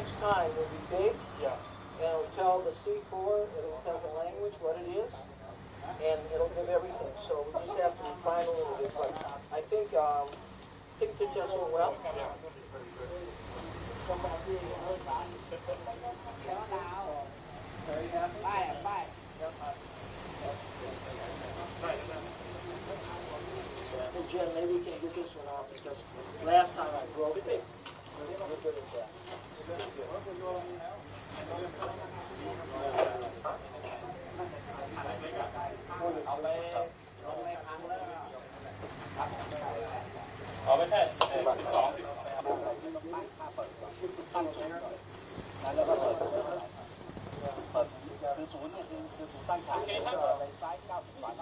each time will be big. Yeah. And it'll tell the C4, it'll tell the language, what it is, and it'll give everything. So we just have to refine a little bit. But I think the test went well. Yeah. Very happy? Bye. Hey Jen, maybe we can get this one off because last time I broke it. We're good at that.เอาไปแค่ที่สองคือศูนย์เนี่ยคือศูนย์ตั้งฉากเลยซ้าย90 วัตต์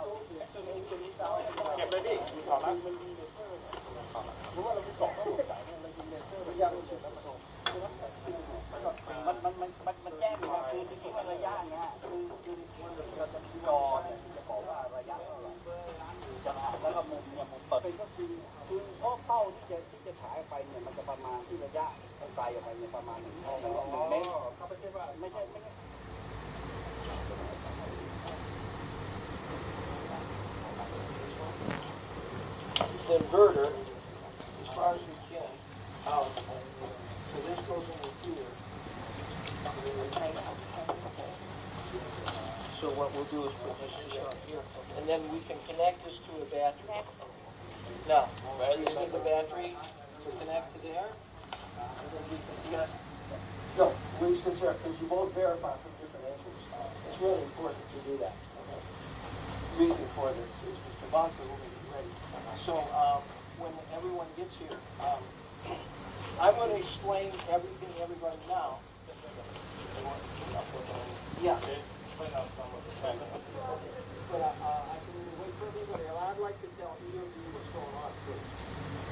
เก็บเลยพี่ขอรับเพราะว่าเราไปเกาะต้องสายเนี่ยเรายิงเลเซอร์ระยะเฉยๆแล้วมันแจ้งอยู่ว่าคือจริงๆว่าระยะเนี้ยคือเราจะจอเนี่ยจะบอกว่าระยะเท่าไหร่แล้วก็มุมเนี่ยมุมเปิดก็คือเป้าที่จะฉายไปเนี่ยมันจะประมาณที่ระยะไกลออกไปเนี่ยประมาณ1 เมตรเขาไม่ใช่ว่าไม่ใช่ The inverter, as far as we can, out. So this goes into here. So what we'll do is put this on here, and then we can connect this to a battery. Now, you need the battery to connect to there, and then we can connect. No, we sit there because you both verify from different angles. It's really important to do that. Okay. Reason for this is Mr. Bonker will be ready. So when everyone gets here, I'm going to explain everything to everybody now. Yeah. But I can wait for everybody. I'd like to tell either of you what's going on too.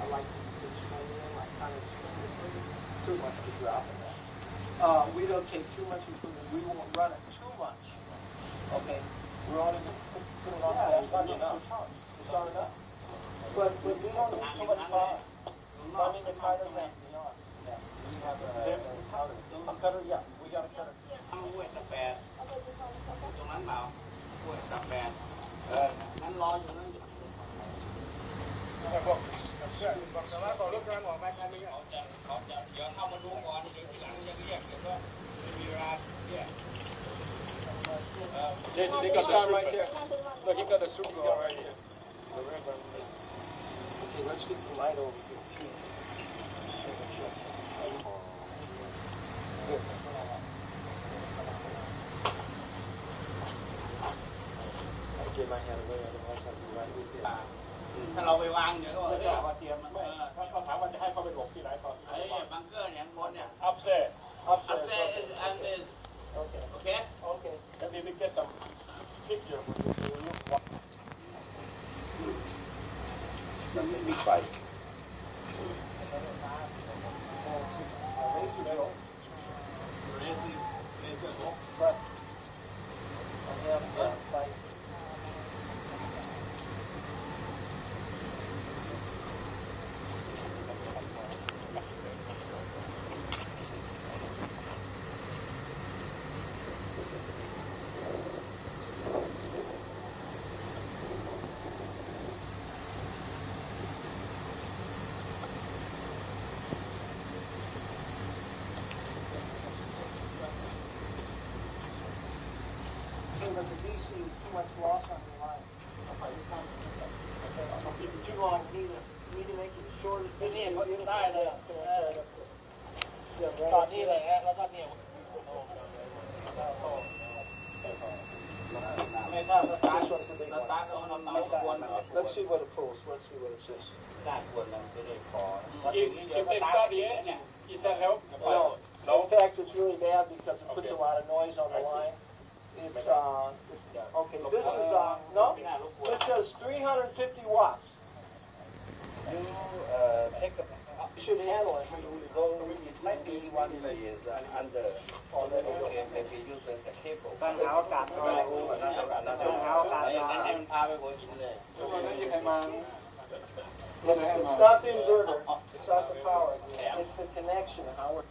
I'd like to explain it. I kind of too much to drop in that. We don't take too much equipment. We won't run it too much. Okay. We're only going to put it on the enough. It's not enough. But we don't need too much power. Running the car doesn't have to be on. Yeah. We have a cutter. Yeah, we got a cutter. ตรงนั้นเปล่าป่วยตับแบนนั้นรออยู่นั่นบอกแต่ว่าบอกลูกค้าบอกไปแค่นี้เขาจะเดี๋ยวเข้ามาดูก่อนเดี๋ยวทีหลังจะเรียกเดี๋ยวก็ไม่มีเวลาเรียกThey got the right there. No, he got the super right here. Okay, let's get the light over here. Get my hand away, otherwise I'll be right with you. ถ้าเราไปวางเดี๋ยวก็ว่าเตรียมมันถ้าเขาถามว่าจะให้เขาไปหลบที่ไหนก่อนไอ้บังเกอร์เนี่ยบนเนี่ย upstairs and then okay let me get some picture มันไม่มีไฟBut the DC is too much loss on the line. If it's too long, you need to make it short. นี่ได้เลยตอนนี้เลยแล้วก็เนี่ยไม่ถ้าสตาร์ทต้องทำไม่ควร Let's see what it pulls. Let's see what it says. ได้ควรมันจะได้พอ If they start the engine, does that help? No. In fact, it's really bad because it puts a lot of noise on the line. It's okay. This is no. This says 350 watts. You should handle it. It might be one is under maybe use the cable. ตั้งหาอากาศหน่อยตั้งหาอากาศหน่อยให้มันพาไปหัวหินเลย It's not the inverter. It's not the power. It's the connection. How we're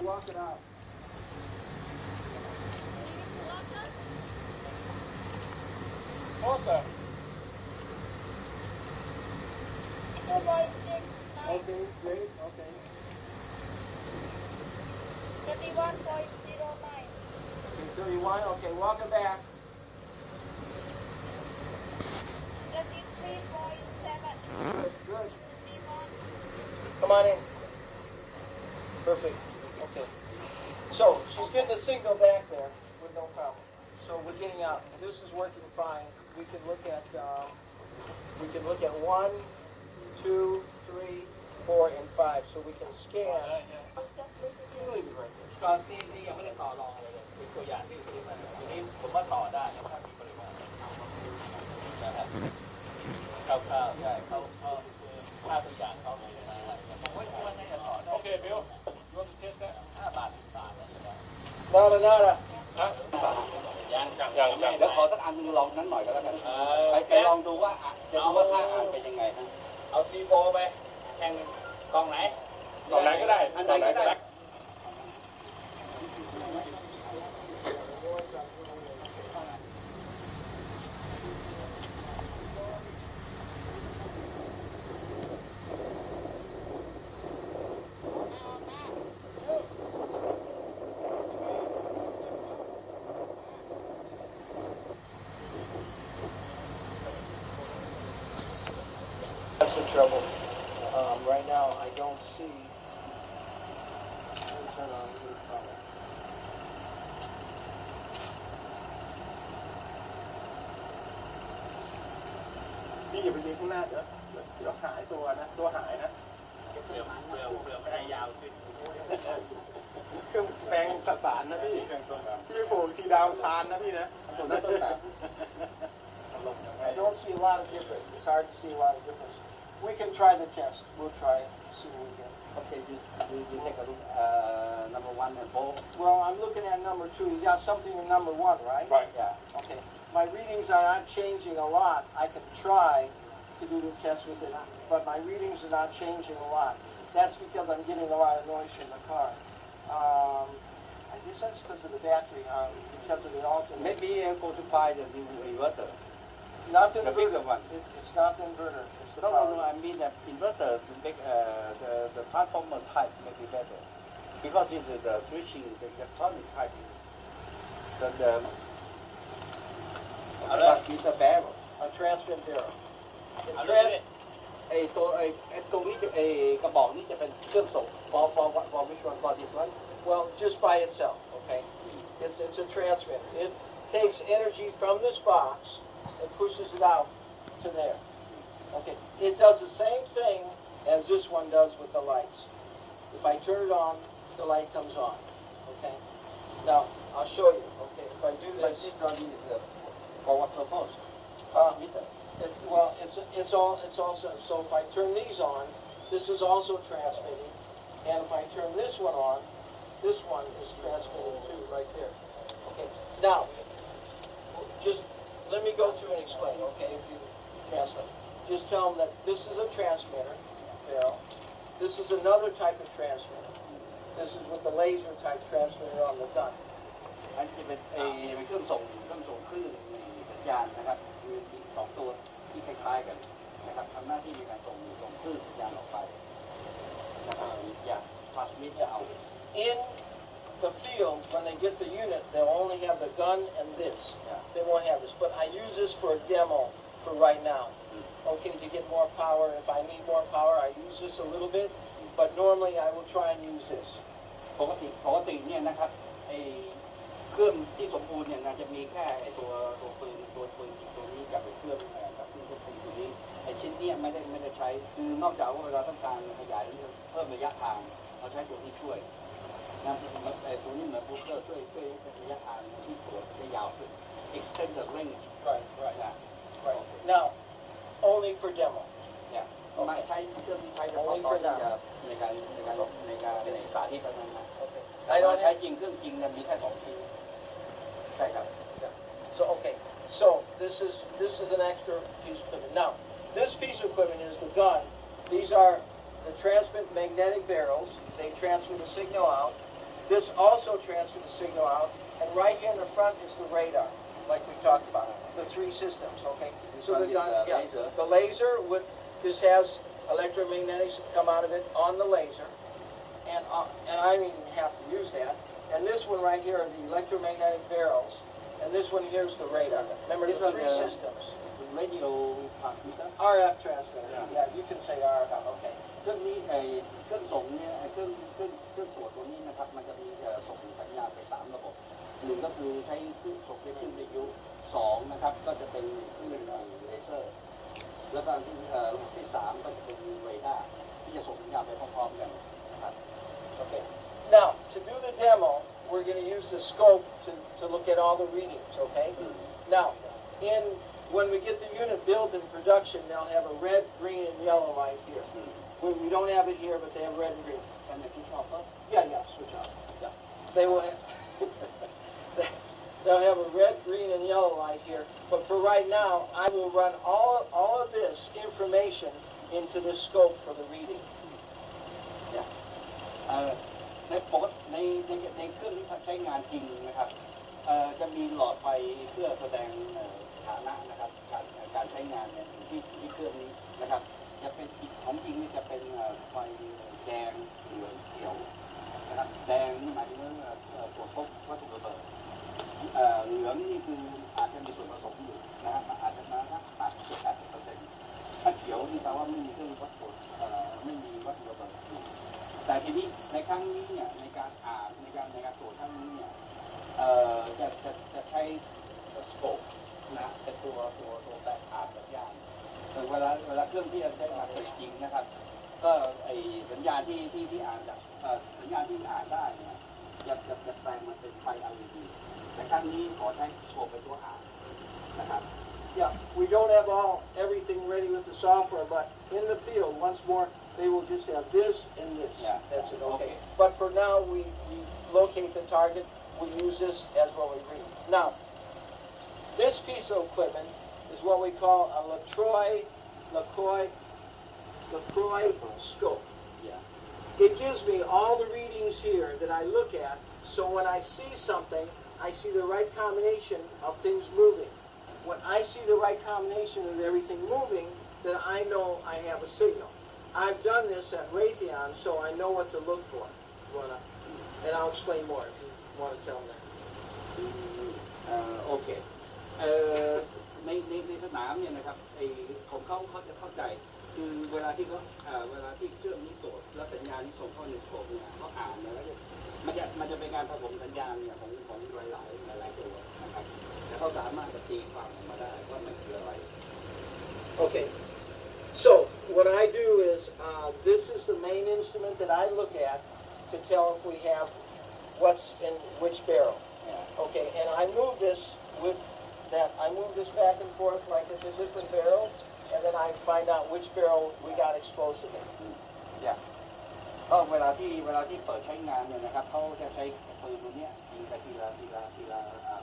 Walk it out. Closer. 2.69. Okay, great, okay. 31.09. Okay, 31, okay, walk it back. 33.7. Good, good. 31. Come on in. Perfect. Okay. So she's getting a signal back there with no problem. So we're getting out. This is working fine. We can look at 1, 2, 3, 4, and 5. So we can scan. Leave it right there. ก็ที่ยังไม่ได้ต่อรองเลยเป็นตัวอย่างที่ซื้อมาทีนี้ผมว่าต่อได้ถ้ามีปริมาณนะครับคร่าวๆใช่เขาค่าตัวอย่างเขาเลยนะผมว่าควรจะต่อได้โอเคบิลยกเทสได้5 บาท 10 บาทนะครับ Nada, nada. ยัง เดี๋ยวขอสักอันนึงลองนั้นหน่อยก็แล้วกันไปลองดูว่าจะดูว่าค่าอ่านเป็นยังไงฮะ เอาซีโฟไปแข่งกองไหนกองไหนก็ได้ อันไหนก็ได้ That's the trouble. Right now, I don't see. Turn on the power. พี่อย่าไปยิงข้างหน้าเดี๋ยวหายตัวนะตัวหายนะ เพื่อไม่ให้ยาวขึ้น เครื่องแปลงสสารนะพี่ที่ไปโผล่ทีดาวคานนะพี่นะตัวนั้นต้นแบบ I don't see a lot of difference. It's hard to see a lot of difference. We can try the test. We'll try it. See what we get. Okay, you take a look number 1 and 4. Well, I'm looking at number 2. You got something in number 1, right? Right. Yeah. Okay. My readings are not changing a lot. I could try to do the test with it, but my readings are not changing a lot. That's because I'm getting a lot of noise from the car. I guess that's because of the battery, because of the alternator. Maybe go to buy the new inverter. Not the The bigger inverter. one. It's not the inverter. It's the No, power. I mean the inverter to make the transformer type may be better. Because this is the switching, the electronic type. The transmitter barrel. A transmit barrel. It เอาเรื่อย trans- ตรงนี้กระบอกนี้จะเป็นเครื่องส่ง for which one for this one well, just by itself, okay? It's a transmitter. It takes energy from this box and pushes it out to there. Okay. It does the same thing as this one does with the lights. If I turn it on, the light comes on. Okay. Now I'll show you. Okay. If I do but this, this one is for what purpose transmitter well, it's also so if I turn these on, this is also transmitting, and if I turn this one on, this one is transmitting too, right there. Okay. Now, just let me go through and explain. Okay, if you transmit, just tell them that this is a transmitter. Barrel. This is another type of transmitter. This is with the laser type transmitter on the gun. อันนี้เป็นเครื่องส่งคลื่นสัญญาณนะครับคือมี2ตัวที่คล้ายๆกันนะครับทำหน้าที่ในการส่งคลื่นสัญญาณออกไปนะครับอย่าง transmitter out In the field, when they get the unit, they'll only have the gun and this. Yeah. They won't have this. But I use this for a demo for right now. Okay, to get more power. If I need more power, I use this a little bit. But normally I will try and use this. ปกติเนี่ยนะครับเครื่องที่สมบูรณ์เนี่ยนะจะมีแค่ตัวปืนตัวนี้กับเครื่องกับเครื่องควบคุมตัวนี้ชิ้นนี้ไม่ได้ใช้คือนอกจากว่าเราต้องการขยายเพิ่มระยะทางเราใช้ตัวที่ช่วยนะตัวนี้เหมือนบูสเตอร์ช่วยระยะทางที่ตัวได้ยาวขึ้น extend the range Right, นะ right. Now, only for demo. เนี่ยไม่ใช้เครื่องที่ใช้เฉพาะ Only ตอน for ที่จะ now. มี สาธิตนั้นนะ Okay. แต่ I ว่า don't ใช้ have. จริงเครื่องจริงเนี่ยมีแค่2 ชิ้นใช่ครับ So okay. So this is an extra piece of equipment. Now, this piece of equipment is the gun. These are the transmit magnetic barrels. They transmit a signal out. This also transmits a signal out. And right here in the front is the radar, like we talked about. The 3 systems. Okay. So the gun, yeah, the laser with this has electromagnetics come out of it on the laser, and I don't even have to use that. And this one right here are the electromagnetic barrels, and this one here is the radar. Remember the 3 systems. radio transmitter RF transmitter. Yeah, you can say RF. Okay. เครื่องนี้เครื่องส่งเนี่ยเครื่องตรวจตัวนี้นะครับมันจะมีส่งสัญญาณไป3 ระบบ 1ก็คือใช้เครื่องส่งเป็นคลื่นวิทยุ2นะครับก็จะเป็นคลื่นเลเซอร์แล้วก็ระบบที่3ก็จะเป็นเรดาร์ที่จะส่งสัญญาณไปพร้อมๆกันนะครับ Okay. Now, to do the demo, we're going to use the scope to look at all the readings. Okay. Now, when we get the unit built in production, they'll have a red, green, and yellow light here. We don't have it here, but they have red and green. Can I switch off first? Yeah, switch off. Yeah. They will have. They'll have a red, green, and yellow light here. But for right now, I will run all of this information into this scope for the reading. ในปกติในเครื่องที่ใช้งานจริงนะครับจะมีหลอดไฟเพื่อแสดงสถานะนะครับการใช้งานเนี่ยที่เครื่องนี้นะครับจะเป็นของจริงนี่จะเป็นไฟแดงเหลืองเขียวนะครับแดงนี่หมายถึงว่าตรวจพบวัตถุระเบิดเหลืองนี่คืออาจจะมีส่วนผสมอยู่นะครับอาจจะมาสัก80%ถ้าเขียวนี่แปลว่าไม่มีเครื่องวัตถุไม่มีวัตถุระเบิดอยู่แต่ทีนี้ในครั้งนี้เนี่ยในการอ่านในการตรวจครั้งนี้เนี่ยจะใช้สโคปนะเป็นตัวแตกอ่านแบบย่างเวลาเครื่องที่จะใช้งานจริงนะครับก็ไอสัญญาณที่อ่านจากสัญญาณที่อ่านได้เนี่ยจะแปลงมันเป็นไฟ LED แต่ครั้งนี้ขอใช้สโคปเป็นตัวอ่านนะครับ Yeah, we don't have everything ready with the software, but in the field, once more, they will just have this and this. Yeah. That's it. Okay. Okay. But for now, we locate the target. We use this as what we read. Now, this piece of equipment is what we call a Lacroix scope. Yeah. It gives me all the readings here that I look at, so when I see something, I see the right combination of things moving. When I see the right combination of everything moving, then I know I have a signal. I've done this at Raytheon, so I know what to look for. And I'll explain more if you want to tell them that. โอเคในสนามเนี่ยนะครับของเขาจะเข้าใจคือเวลาที่เครื่องนี้ตรวจแล้วสัญญาณนี้ส่งเข้าในสโคปเนี่ยเขาอ่านแล้วมันจะเป็นการผสมสัญญาณเนี่ยของหลายตัวนะครับแล้วเขาสามารถจะตีความออกมาได้ว่ามันคืออะไร Okay. So what I do is this is the main instrument that I look at to tell if we have what's in which barrel. Okay, and I move this back and forth like at the different barrels, and then I find out which barrel we got explosive in. ก็เวลาที่เปิดใช้งานเนี่ยนะครับเขาจะใช้ปืนตัวนี้ยิงไปทีละ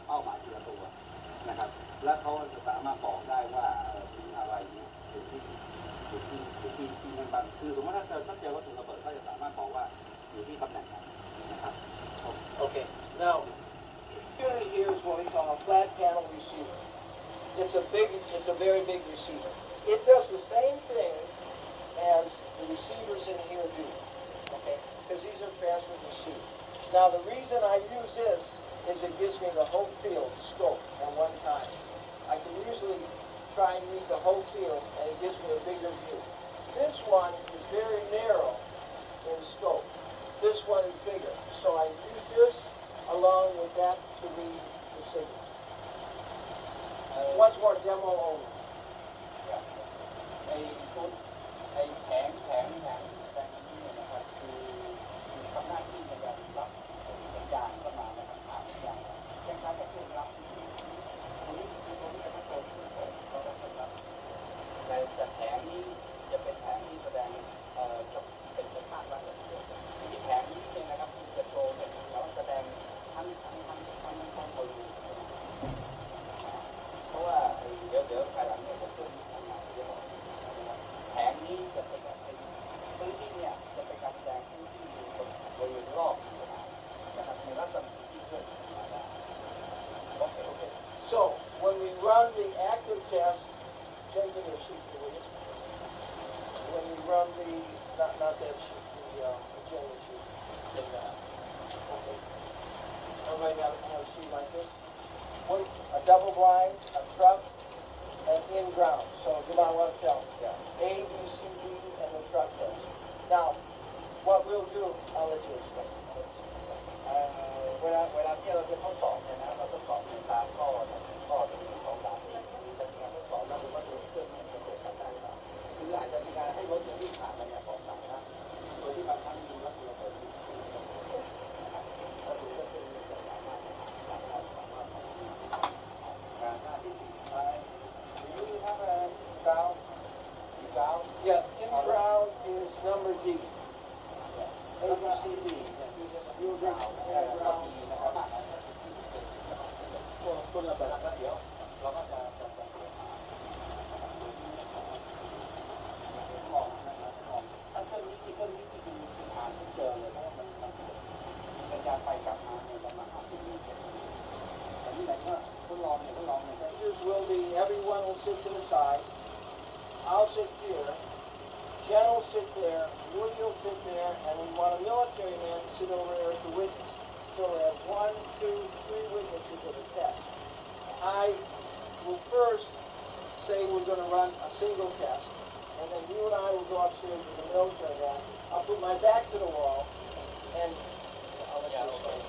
เป้าหมายทีละตัวนะครับแล้วเขาจะสามารถบอกได้ว่ามีอะไรเนี่ยอยู่ที่นั่นบ้างคือสมมติถ้าเจอวัตถุระเบิดเขาจะสามารถบอกว่าอยู่ที่ตำแหน่งไหนนะครับ Okay, now unit here is what we call a flat panel receiver. It's a very big receiver. It does the same thing as the receivers in here do. Okay, because these are transmit receivers. Now the reason I use this is it gives me the whole field scope at one time. I can usually try and read the whole field, and it gives me a bigger view. This one is very narrow in scope. This one is bigger, so I use this along with that to read the signal. Once more, demo only. ไอ้แผงนี้นะครับคือทำหน้าที่ในการรับสัญญาณเข้ามานะครับอ่านสัญญาณคล้ายๆกับเครื่องรับตัวนี้จะผสมเขาจะรับแต่แผงนี้จะเป็นแผงที่แสดงจะเป็นภาพลักษ see like this. One, a double blind, a truck, and in ground. So you might want to tell them. Yeah. A, B, C, D, and the truck test. Now, what we'll do, I'll let you explain. เวลาที่เราจะทดสอบเนี่ยนะเราทดสอบในตามข้อจะมี2ด่านจะมีการทดสอบแล้วดูว่าตัวเครื่องมันจะเกิดอะไรบ้างคืออาจจะมีการให้รถวิ่งผ่านอะไรเนี่ย2ด่านนะโดยที่บางครั้งมีรถระเบิดแล้วดูว่าเครื่องมันจะสามารถการหน้าที่4สุดท้าย Do you have a ground? Ground? Yeah, in ground is number D. A, B, C, D. You agree? Yeah, ground. ต้นระเบิดแล้วเดี๋ยวเราก็จะถ้าเครื่องนี้ที่คือผ่านที่เจอเลยเพราะว่ามันเป็นการไปกลับมาในประมาณ50 วิแต่นี่ไหนว่าทดลองเนี่ย Procedures will be, everyone will sit to the side. I'll sit here. Jen will sit there. Woody will sit there. And we want a military man to sit over there as the witness. So we have 1, 2, 3 witnesses of the test. I will first say we're going to run a single test. And then you and I will go upstairs to the military man. I'll put my back to the wall. And I'll let you explain.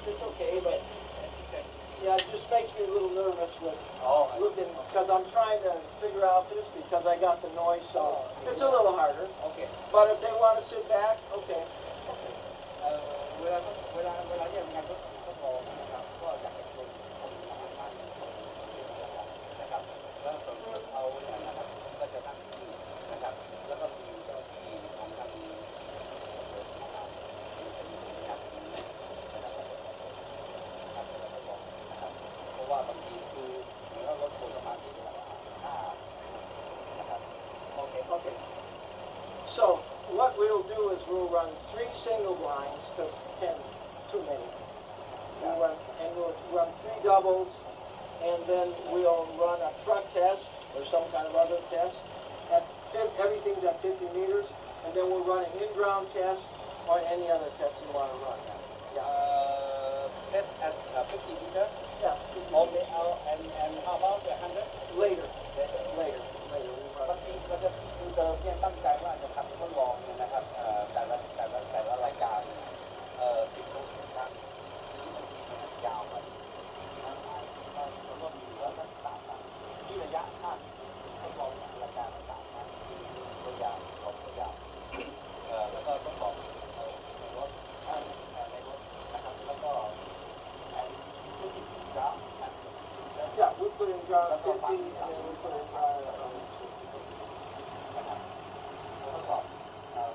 It's okay, but yeah, it just makes me a little nervous with looking, because I'm trying to figure out this because I got the noise, so it's a little harder. Okay. But if they want to sit back, okay. เวลาเนี่ยงานทดลองนะครับก็อยากจะชวนคนทำงานนะครับแล้วเอานะครับก็จะตั้งที่นะครับแล้วก็มีเจ้าที่ของทางเพราะว่าบางทีคือเหมือนรถโผล่สมาธินะครับ Okay. So what we'll do is we'll run 3 single blinds because 10 too many. We'll run 3 doubles, and then we'll run a truck test or some kind of other test. Everything's at 50 meters, and then we'll run an in-ground test or any other test you want to run. Test at 50 meters. Yeah. Okay. And how about 100? Later. We บาง run. ทีก็จะคือเดิมเนี่ยตั้งใจว่าจะทำทดลองเนี่ยนะครับแต่ละรายการ10 ครั้งยาวไปแล้วก็มีว่าจะต่างกันที่ระยะท่านทดลองรายการต่างกันตัวอย่าง2ตัวอย่างแล้วก็ทดลองในรถนะครับแล้วก็กราฟ Yeah, we put in ground 50, and then we put in ground ทดสอบ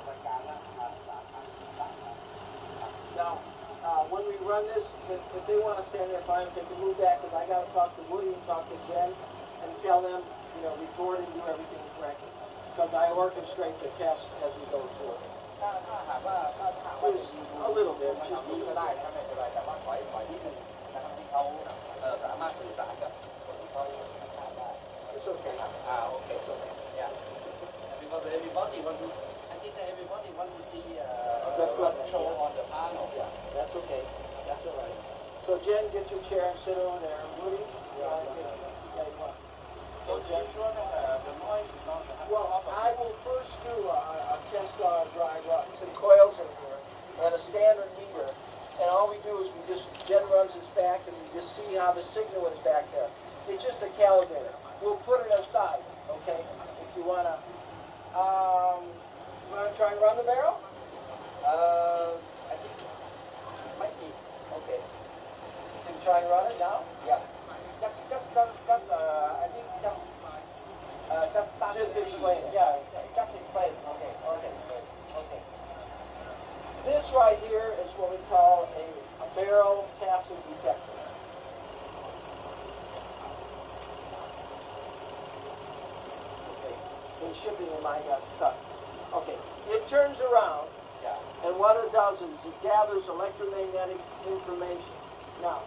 รายการละ3 ครั้งต่างกัน Now, when we run this, if they want to stand there, fine. If they can move back, because I got to talk to Woody and talk to Jen and tell them, record and do everything correctly. Because I orchestrate the test as we go through it. ถ้าหากว่า A little bit. ทางนี้ก็ได้นะครับไม่เป็นไรแต่ว่าถอยนิดนึงนะครับที่เขาสามารถสื่อสารกับคนที่เขาทำได้ It's okay. โอเค so yeah because everybody want to I think that everybody want to see the show on the panel. Yeah, that's okay. That's all right. So Jen, get your chair and sit over there. Woody, you want? So Jen, sure that the noise is not Well, I will first do a test on a dry run. Some coils in here and a standard meter. And all we do is Jen runs his back and we just see how the signal is back there. It's just a calibrator. We'll put it aside, okay? If you want to try and run the barrel? I think might be okay. Can you try and run it now? Yeah. Just I think just start. Just explain it. Yeah, just explain. Okay. Okay. This right here is what we call a barrel passive detector. Okay. In shipping, your mind got stuck. Okay. It turns around, and what it does is it gathers electromagnetic information. Now,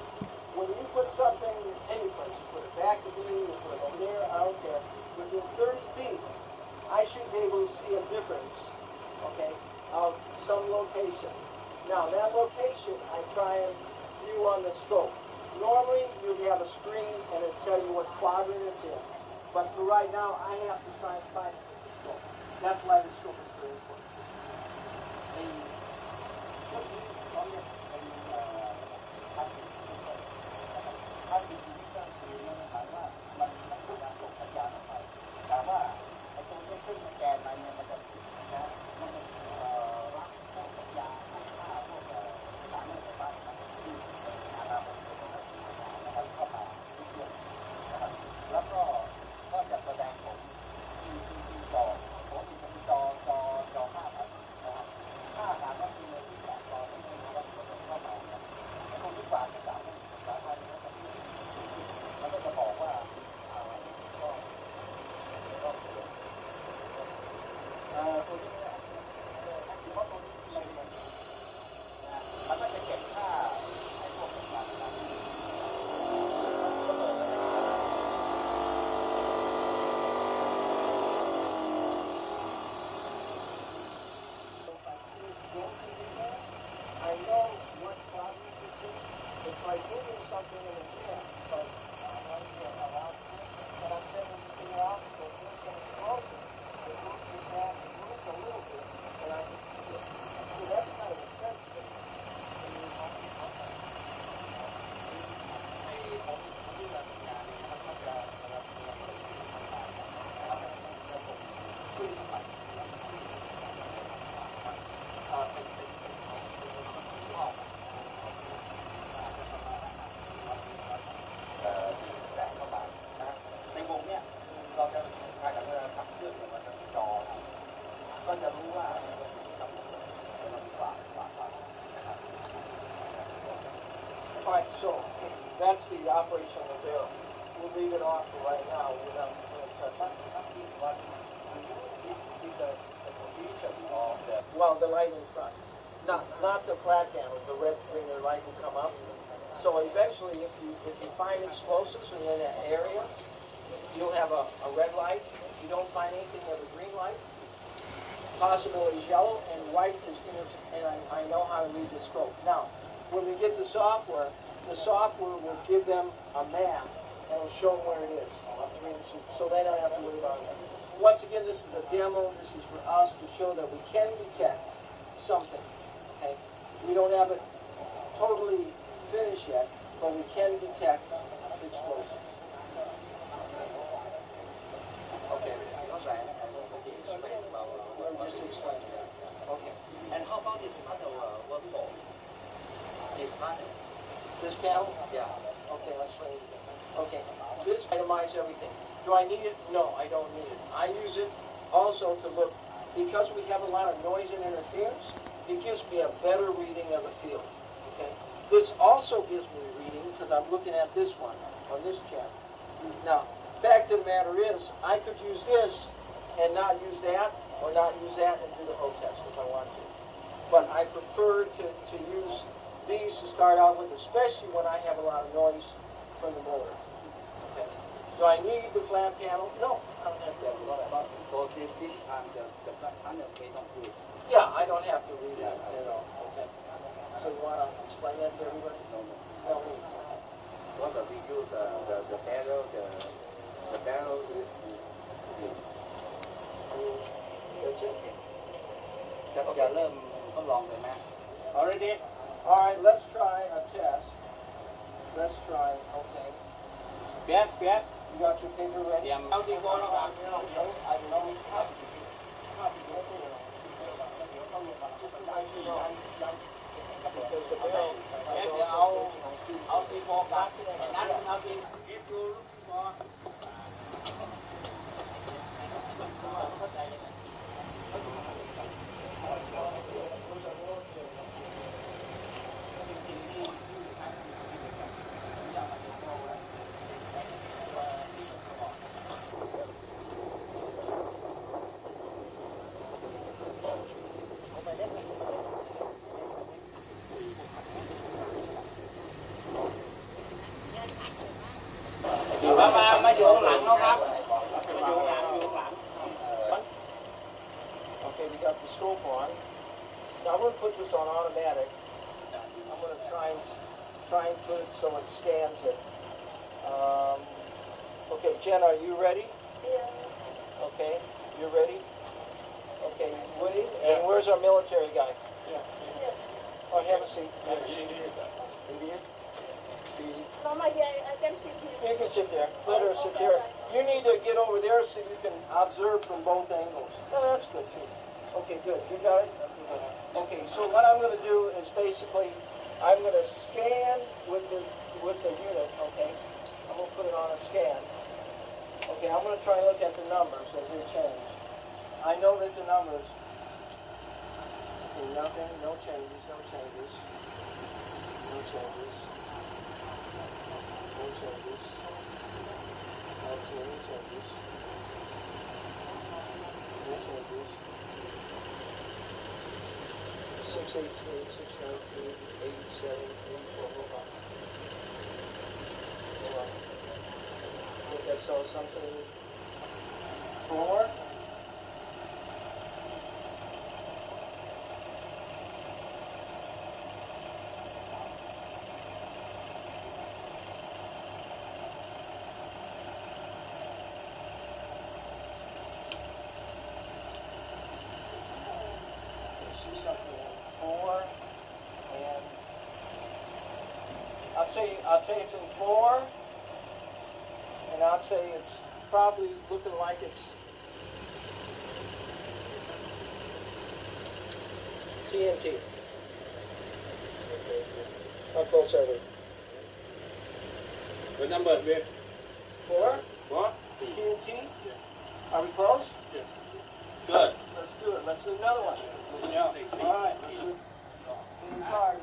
when you put something any place, you put it back of me, you put it over there, I don't care, within 30 feet, I should able to see a difference, okay, of some location. Now, that location, I try and view on the scope. Normally, you'd have a screen and it'd tell you what quadrant it's in. But for right now, I have to try and find it with the scope. That's why the scope is very important. I know what quadrant it's in. It's like moving something in a sand, but I'm not allowed to. But I'm saying to figure out if there's something closer. It moves the sand, it moves a little bit, and I can see it. So that's kind of a sense thing. Alright, so that's the operation of the barrel. We'll leave it off for right now. We're not going to touch it. Well, the light in front. Not the flat panel, the red bringer light will come up. So eventually, if you find explosives in that area, you'll have a red light. If you don't find anything, you have a green light. Possibility is yellow, and white is and I know how to read the scope. Now, when we get the software will give them a map and it'll show them where it is, so they don't have to worry about it. Once again, this is a demo. This is for us to show that we can detect something. Okay, we don't have it totally finished yet, but we can detect explosives. Okay, Just explain that. Okay. and how about this other workflow? This panel? This panel? Yeah. Okay, let's show you again. Okay, this itemizes everything. Do I need it? No, I don't need it. I use it also to look, because we have a lot of noise and interference, it gives me a better reading of the field. Okay. This also gives me a reading because I'm looking at this one on this channel. Now, fact of the matter is, I could use this and not use that, or not use that and do the whole test if I want to. But I prefer to use these to start out with, especially when I have a lot of noise from the motor. Okay. Do I need the flat panel? No, I don't have to have it. So this time the flat panel they don't do it. Yeah, I don't have to read it at all. Okay. So you want to explain that to everybody? No. No need. What we use the barrel, the barrel is That's it. จะเริ่มทดลองเลยไหม Already? All right, let's try a test. Let's try, okay. You got your paper ready? Yeah. How do you go along? I don't know. Just to let you know. Because the barrel, I'll be more back and I'll be if you're looking for on. Now I'm going to put this on automatic. I'm going to try and put it so it scans it. Okay, Jen, are you ready? Yeah. Okay, you ready? Okay, Woody, and where's our military guy? Yes. Oh, have a seat. Yeah, Indeed. Mama, here, I can sit here. You can sit there. Let her sit there. You need to get over there so you can observe from both angles. Oh, that's good too. Okay, good. You got it? Okay, so what I'm going to do is basically, I'm going to scan with the unit, okay? I'm going to put it on a scan. Okay, I'm going to try and look at the numbers as they change. I know that the numbers, okay, nothing, no changes, no changes, no changes. No changes. I don't see any changes. No changes. 618, 619, 87, 84. Hold on. Hold on. I think I saw something. 4. I'd say it's in 4, and I'd say it's probably looking like it's TNT. How close are we? What number, man? 4? What? TNT? Are we close? Yes. Good. Let's do it. Let's do another one. Yeah. All right. Let's do it. Sorry.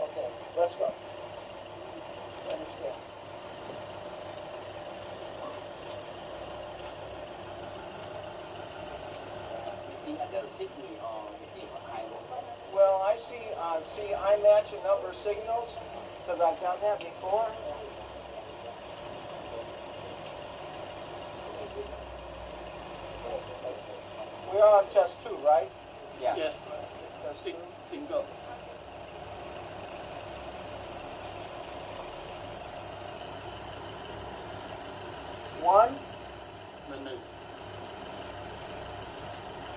Okay, let's go. Let me scan. Well, I see, I match a number of signals because I've done that before. We're on test 2, right? Yeah. Yes. Test 2. Single. 1. No.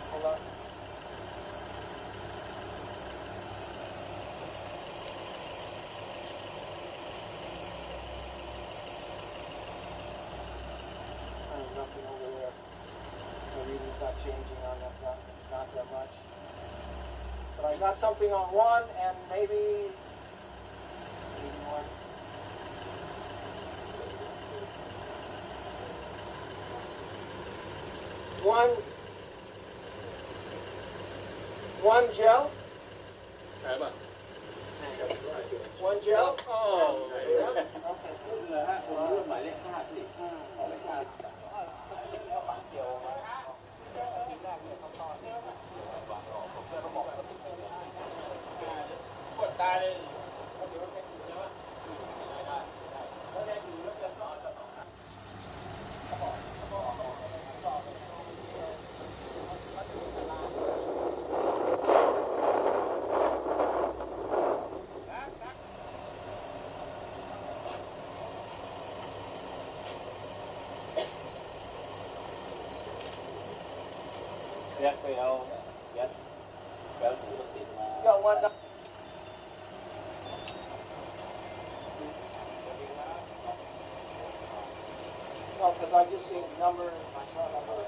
Hold on. There's nothing over there. The reading's not changing on that, not that much. But I got something on 1 and maybe more. One gel? One gel? Oh. Yeah. Got one. No, because I just see number, I saw number.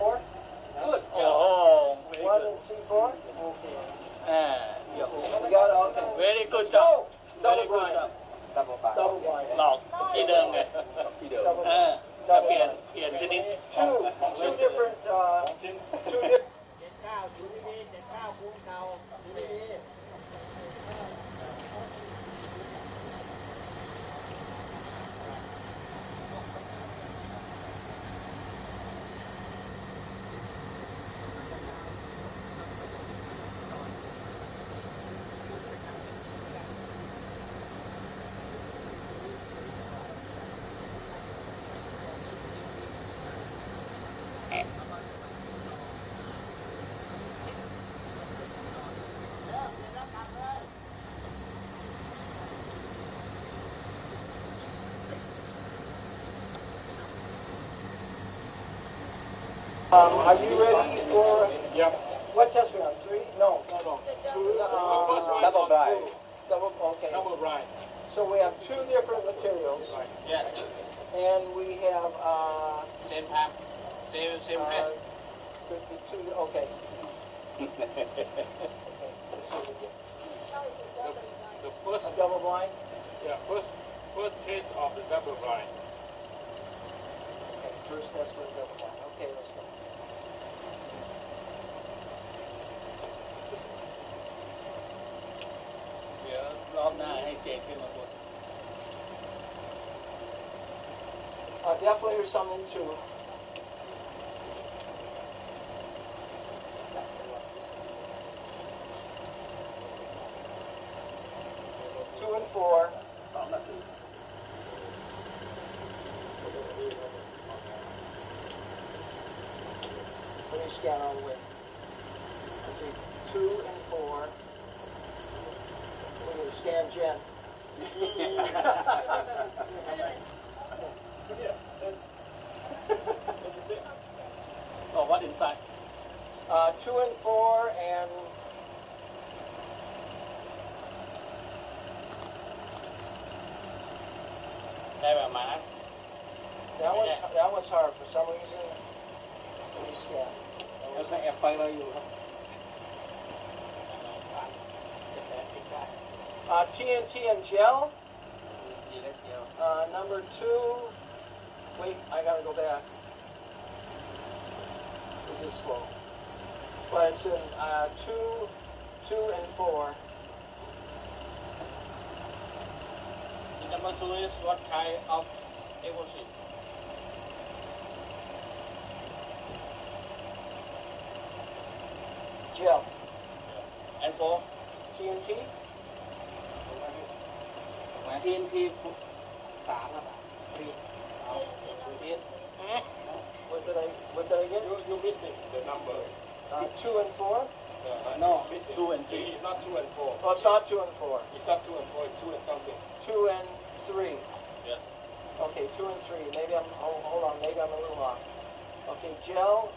Four? Good job. Oh, very One good. and C4? Okay. Yeah. We got all okay. Very good job. Very Double good blind. job. double blind Double blind. หลอกที่เดิมไง ที่เดิม Double เอ blind. อแต่เปลี่ยนชนิด Two different, two different. Are you ready for? Yep. What test we on? Three? No. Two, double blind double. Okay. Double blind. So we have two different materials, Yeah. and we have Same time. Same head. two. Okay. The first, A double blind. first taste of the double blind. Okay. First test with a double blind. Okay, let's go. เดี๋ยวรอบหน้าให้เจขึ้นมาบน Definitely there's something to. Two and four. 2 กับ 4 Let me scan all the way. Let's see, 2 and 4. We're going to scan Jen. สอบวัดอินไซด์ 2 and 4 andได้ประมาณนั้น that one's hard for some reason. Let me scan. แล้วก็แอบไฟเราอยู่ครับ TNT and gel. ดีเล็กเดียว Number 2. Wait, I gotta go back. This is slow. But it's in 2 and 4. Number 2 is what kind of epoxy? Gel. And for TNT. TNT 3 ครับ 3 What did I get? You missing the number. 2 and 4. No, Missing. 2 and 3 It's not 2 and 4. Oh, it's not 2 and 4. It's not 2 and 4. It's 2 and something. 2 and 3. Yeah. Okay, 2 and 3. Maybe I'm, hold on, maybe I'm a little off. Okay, gel.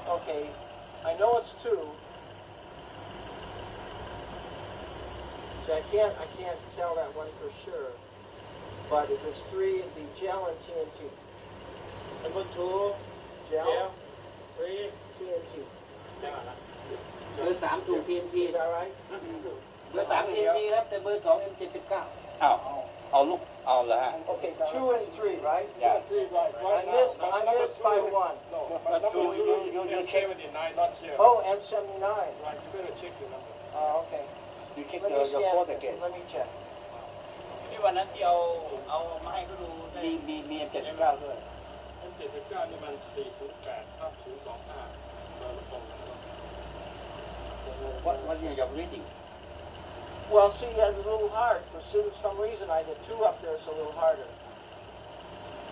Okay, I know it's 2. So I can't tell that one for sure. But if it's 3, it'd be gel and TNT. Number 2 Gel, Yeah. 3 TNT. เบอร์ 3 ถูก TNT Is that right? เบอร์ 3 TNT ครับ แต่เบอร์ 2 M79 อ้าวเอาลูกเอาเหรอฮะ Okay, 2 and 3, right? Yeah. 3 right. I missed by 1. No, But number two, 2 is M79, not here. Oh, M79. Right, you better check your number. Okay. you check Let your me scan. code again Let me check. ที่วันนั้นที่เอามาให้เขาดูได้ มีM79 ด้วย M79 นี่มัน408/025เบอร์ตรงกันนะครับ what are you reading? Well, see, it's a little hard. For some reason, I did 2 up there. It's a little harder.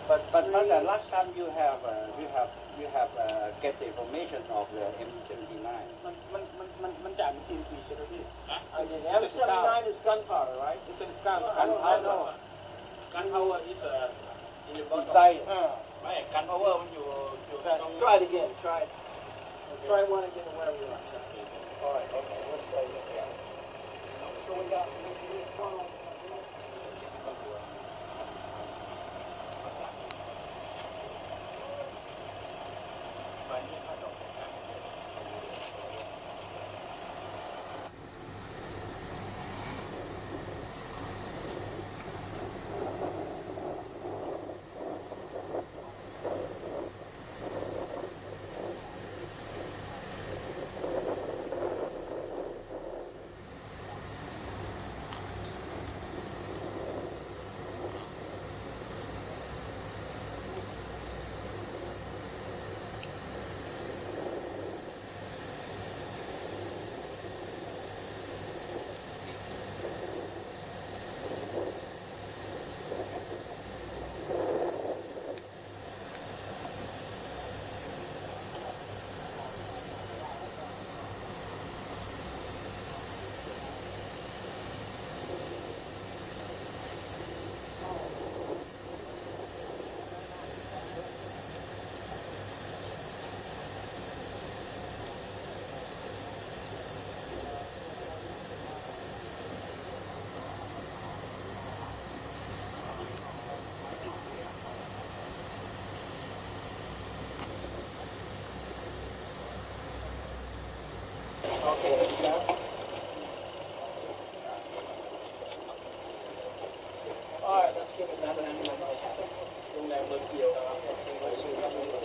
But the last time you have get the information of the M79. มันจ่ายเป็นทีใช่ไหมพี่ I did M79 is gunpowder, right? It's a gun. I don't know. Gunpowder is in the bottom. Inside. ไม่ gunpowder มันอยู่ตรง Try it again. Try one again, whatever you want. All right. Okay. Let's try it again. So we got. Okay, let's go. All right, let's give it that. Let's give it that. Let's see what we do.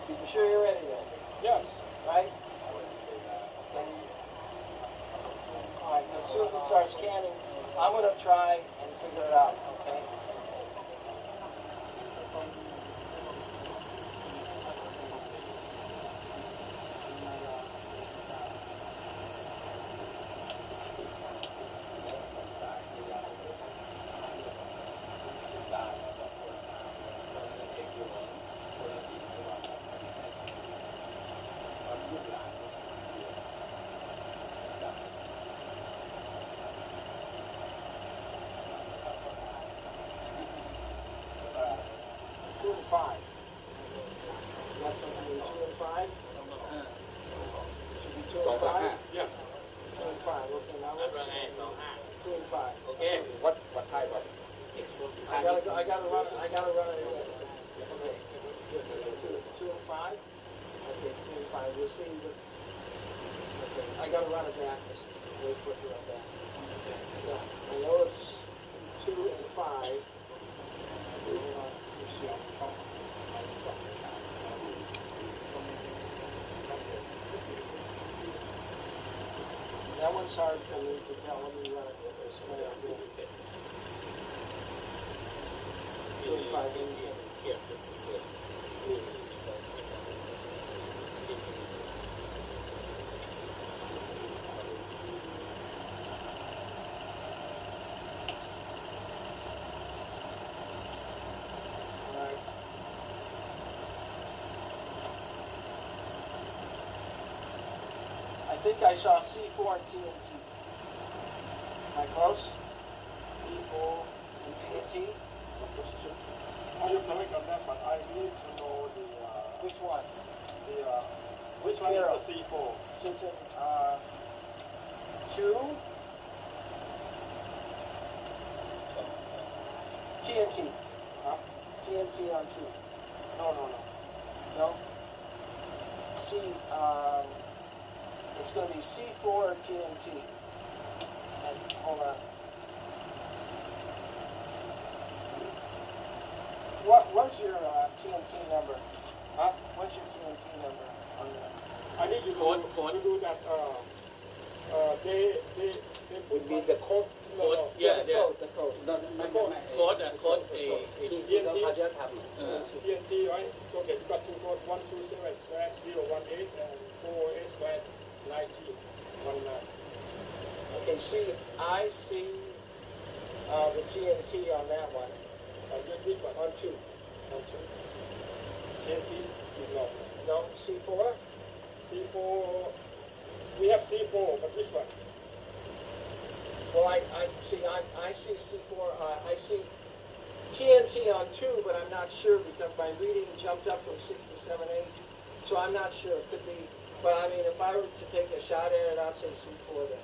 You sure you're ready then? Yes. Right? All right, as soon as it starts scanning, I'm going to try and figure it out, okay? I gotta run it. Okay. 2 and 5. Okay, 2 and 5. We'll see. Okay, I gotta run it back. Wait for it to run back. Yeah, I know it's 2 and 5. That one's hard for me to tell. Let me run it with this. 2 and 5 in here. I think I saw C4 and TNT. Am I close? C4 and TNT? I am correct on that, but I need to know the Which one? which one arrow? is the C4? Since in 2 TNT. Huh? TNT on 2. No. No? C, it's going to be C4 or TNT. And, hold on. What's your TNT number? Huh? What's your TNT number on that? I need you to do that. They Would be the code. Code, yeah, The code. The code. code a ที่เราจะทำ TNT, right? Okay, you got two code 127. 4S/018 and 4S/1919. Okay, see, I see the TNT on that one. Which one? On two. TNT? No. No, C4? C4. We have C4, but which one? Well, I see C4. I see TNT on two, but I'm not sure because my reading jumped up from 6 to 7, 8. So I'm not sure. It could be. But I mean, if I were to take a shot at it, I'd say C4 then.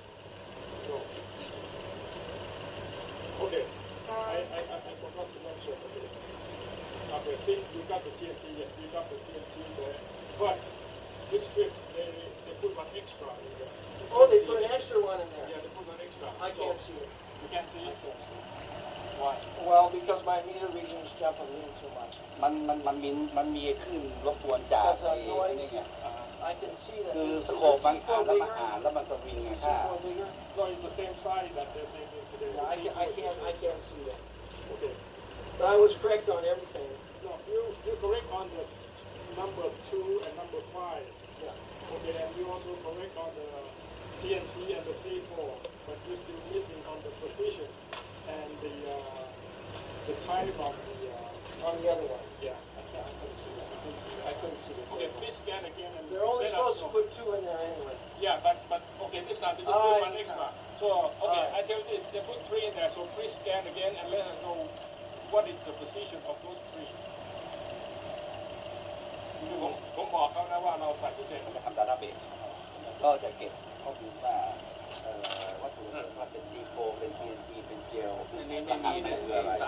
No. Okay. I forgot to mention. Okay, see, you got the TNT, yes, you got the TNT there. But this trip, they put one extra in there. Oh, they put an extra one in there. Yeah, they put one extra. I can't see it. You can't see it? Why? Well, because my meter reading is jumping a little too much. มันมีคลื่นรบกวนจาก That's ไอ้ a noise. นี่ไง I can see that. คือ Is ส the โคปมันอ่าน C4 แล้วมัน bigger? อ่านแล้วมันสวิงไง Is ค่า C4 bigger? No, it's the same side that they made today. Yeah, I can't see that. Okay. But I was correct on everything. No, you correct on the number 2 and number 5. Yeah. Okay, and you also correct on the TNT and the C4, but you're still missing on the position and the type of the On the other one. yeah. I couldn't see that. Okay, please scan again and They're only let us supposed to know. put two in there anyway. Yeah, but okay, this time they just put one extra. So okay, I tell you, they put 3 in there. So please scan again and let us know what is the position of those 3. ผมบอกเขานะว่าเราใส่พิเศษ จะทำดาต้าเบสก็จะเก็บข้อมูลว่าวัตถุประสงค์ว่าเป็นซีโฟเป็น TNT เป็นเจล ใน เป็น นี้ อันเป็นอะไร 3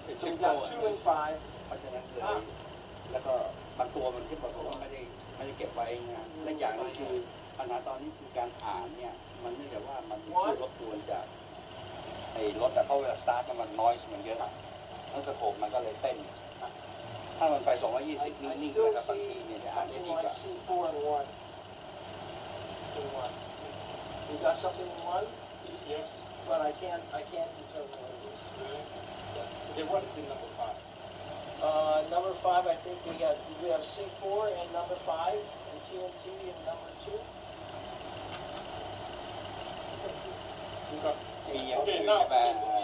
เป็น So เช็ค we โก้ got 2 and 5. เพราะฉะนั้นเลยแล้วก็บางตัวมันที่บอกว่าไม่ได้เก็บไว้ไงและอย่างนึงคือปัญหาตอนนี้คือการอ่านเนี่ยมันเนื่องจากว่ามันมีคลื่นรบกวนจากไอ้รถแต่เพราะเวลาสตาร์ทมันนอยส์มันเยอะแล้วสโคปมันก็เลยเต้นถ้ามันไป 220 I นิ่งๆ still นะครับบางที see เนี่ยจะอ่านได้ something ดีก like ว่า C4 and 1. In 1. You got something in 1? Yes. But I can't determine what it is. Okay, what is in number 5? Number 5, I think we have C4 and number 5, and TNT and number 2. You got,มีอย่างอื่ okay, น now ใช่ไหม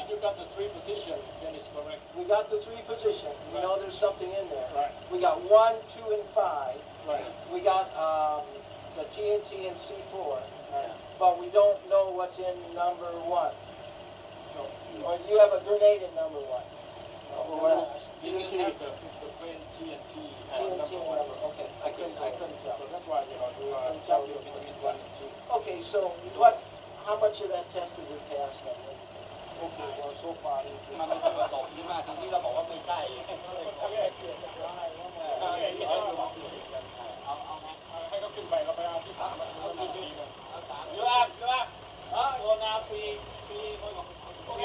if you got the 3 position, then it's correct. We got the 3 position. We know there's something in there. Right. We got 1, 2, and 5. Right. We got the TNT and C4. Right. But we don't know what's in number 1. Or you have a grenade in number 1. Or You just have the plain TNT and TNT number and 1. number. Okay, I couldn't tell. So that's why you are jumping between 1 and 2. Okay, so how much of that test did we pass then? Okay, well, so far it's มันไม่ใช่ว่าตกที่มากทีนี้เราบอกว่าไม่ใช่ ให้เขาขึ้นไปเราไปเอาที่3แล้วมีดีกัน เยอะโดนนาฟรีโอเค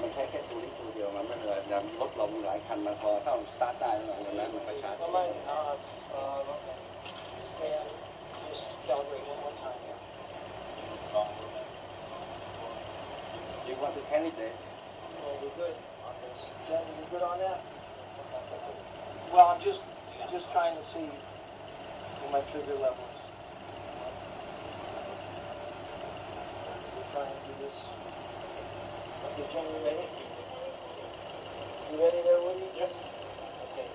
มันใช้แค่ตัวนี้ตัวเดียวมันไม่เป็นไรแต่รถเรามีหลายคันมันพอถ้ามันสตาร์ทได้แล้วนั้นมันไปชาร์จ Well, scan, just calibrate one more time here. You want to candidate Well, we're good on this. Jen, you good on that? Well, I'm just just trying to see what my trigger level is. We're trying to do this. Okay, Jen, you ready? You ready there, Woody? Yes. Okay.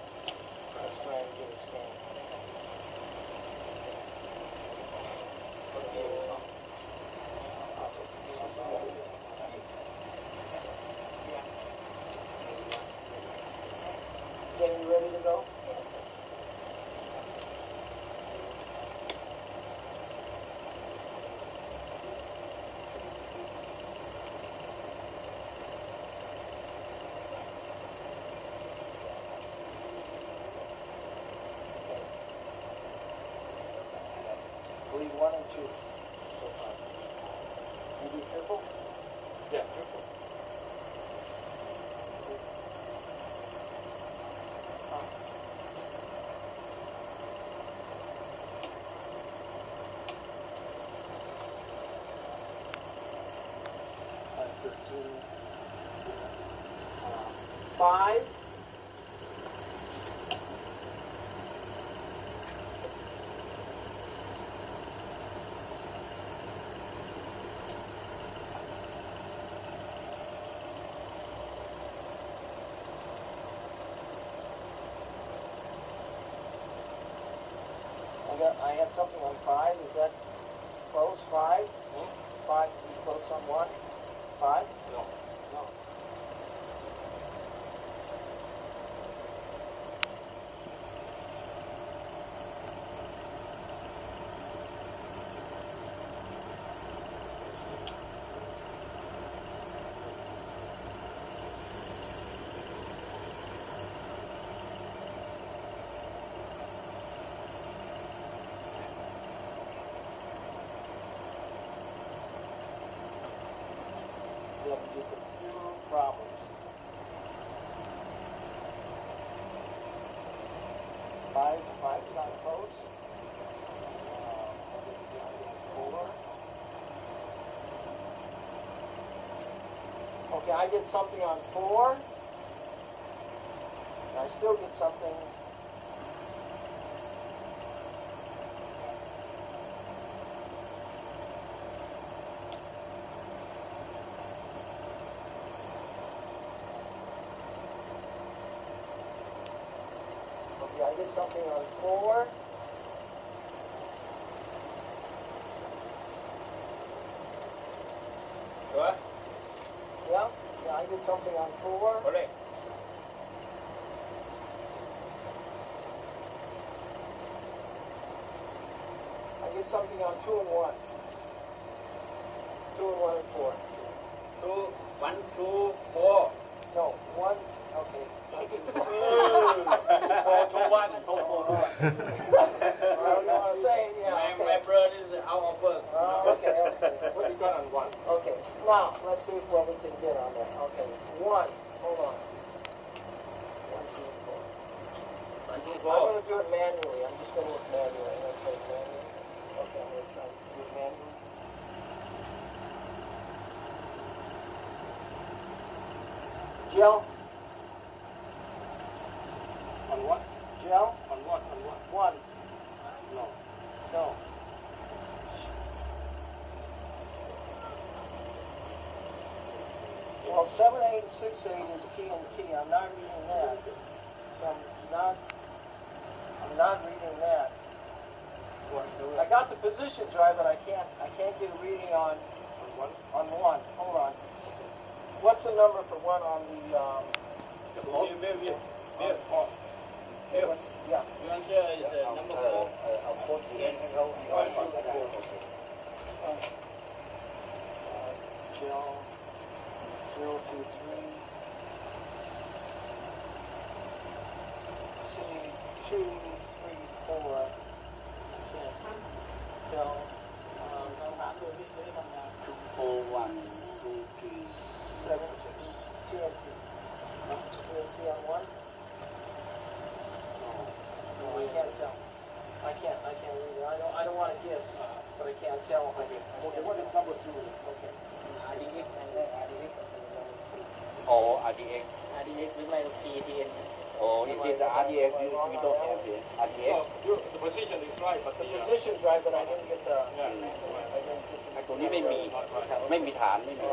Let's try and get a scan. Jen, you ready to go? Bleed 1 and 2 so far. You do triple? Yeah, triple. Five. I had something on 5. Is that close? 5? 5. You close on 1? 5? No. No. We have just a few problems. 5's not close. 4. Okay, I get something on 4. I still get something. Okay, I get something on 4. Rồi, Yeah, I get something on 4. có đây. I get something on 2 and 1. 2 and 1 and 4. 2, 1, 2, 4. No, 1. Okay. Two one, two four. I don't want to say. Yeah. My Okay. brother is out of work. Okay. Okay. What you got on 1? Okay. Now let's see what we can get on there. Okay. 1. Hold on. 1, 2, 4. 1, 2, I'm 4. going to do it manually. I'm just going to look manually. I'm going to say manually. Okay. I'm going to try to do it manually. Jill. On what? Jill. On what? On what? 1. No. No. Well, 7, 8, and 6, 8 is T and T. I'm not reading that. So I'm not reading that. I got the positions right, but I can't get a reading on On 1? 1. Hold on. What's the number for 1 on the Bill. On. yeah. You answer is number 4. I'll quote you. Jill, 0, 2, 3. C, 2, 3, 4. Jill, 4, 1, 2, 3. 7, 6, TNT. TNT on 1? No, I can't tell. I can't read it. I don't want to guess, but I can't tell. Okay, what is number 2? Okay. Ồ, RDX. RDX với mai TTN Oh, it is RDX. We don't have it. RDX. The position is right, but The position's right, but I didn't get the.ไอ้ตัวนี้ไม่มีฐานไม่มีฐานไม่มี